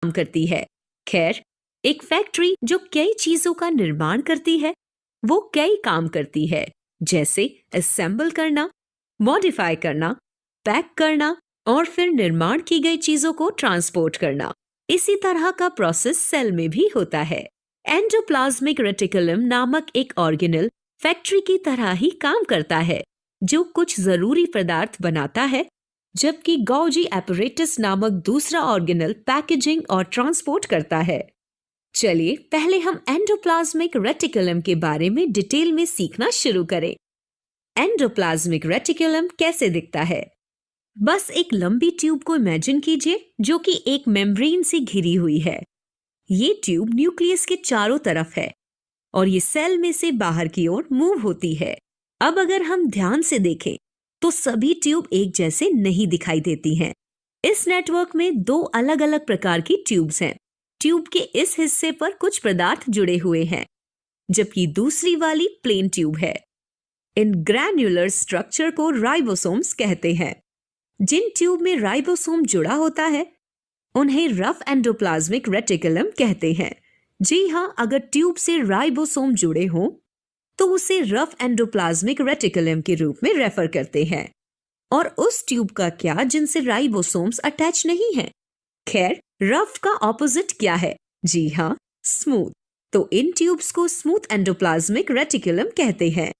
काम करती है। खैर, एक फैक्ट्री जो कई चीजों का निर्माण करती है, वो कई काम करती है, जैसे असेंबल करना, मॉडिफाई करना, पैक करना और फिर निर्माण की गई चीजों को ट्रांसपोर्ट करना। इसी तरह का प्रोसेस सेल में भी होता है। एंडोप्लाज्मिक रेटिकुलम नामक एक ऑर्गेनेल फैक्ट्री की तरह ही काम करता है, जो कुछ जरूरी पदार्थ बनाता है, जबकि गॉल्जी एपरेटस नामक दूसरा ऑर्गेनेल पैकेजिंग और ट्रांसपोर्ट करता है। चलिए पहले हम एंडोप्लाज्मिक रेटिकुलम के बारे में डिटेल में सीखना शुरू करें। एंडोप्लाज्मिक रेटिकुलम कैसे दिखता है? बस एक लंबी ट्यूब को इमेजिन कीजिए जो कि एक मेम्ब्रेन से घिरी हुई है। ये ट्यूब न्यूक्लियस के चारों तरफ है और ये सेल में से बाहर की ओर मूव होती है। अब अगर हम ध्यान से देखें तो सभी ट्यूब एक जैसे नहीं दिखाई देती हैं। इस नेटवर्क में दो अलग अलग प्रकार की ट्यूब्स हैं। ट्यूब के इस हिस्से पर कुछ पदार्थ जुड़े हुए हैं, जबकि दूसरी वाली प्लेन ट्यूब है। इन ग्रैन्युलर स्ट्रक्चर को राइबोसोम्स कहते हैं। जिन ट्यूब में राइबोसोम जुड़ा होता है उन्हें रफ एंडोप्लाज्मिक रेटिकुलम कहते हैं। जी हाँ, अगर ट्यूब से राइबोसोम जुड़े हों तो उसे रफ एंडोप्लाज्मिक रेटिकुलम के रूप में रेफर करते हैं। और उस ट्यूब का क्या जिनसे राइबोसोम्स अटैच नहीं है? खैर, रफ का ऑपोजिट क्या है? जी हाँ, स्मूथ। तो इन ट्यूब्स को स्मूथ एंडोप्लाज्मिक रेटिकुलम कहते हैं।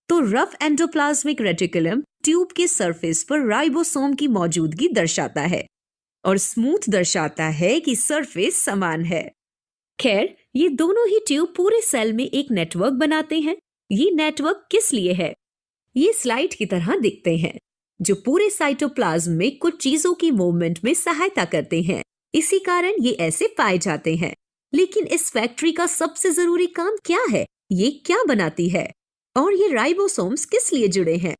तो रफ एंडोप्लाज्मिक रेटिकुलम ट्यूब के सरफेस पर राइबोसोम की मौजूदगी दर्शाता है और स्मूथ दर्शाता है कि सरफेस समान है। खैर, ये दोनों ही ट्यूब पूरे सेल में एक नेटवर्क बनाते हैं। ये नेटवर्क किस लिए है? ये स्लाइड की तरह दिखते हैं, जो पूरे साइटोप्लाज्म में कुछ चीजों की मूवमेंट में सहायता करते हैं। इसी कारण ये ऐसे पाए जाते हैं। लेकिन इस फैक्ट्री का सबसे जरूरी काम क्या है? ये क्या बनाती है? और ये राइबोसोम्स किस लिए जुड़े हैं?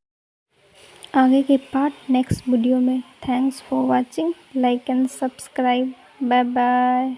आगे के पार्ट नेक्स्ट वीडियो में। Thanks for watching, like and subscribe. Bye bye.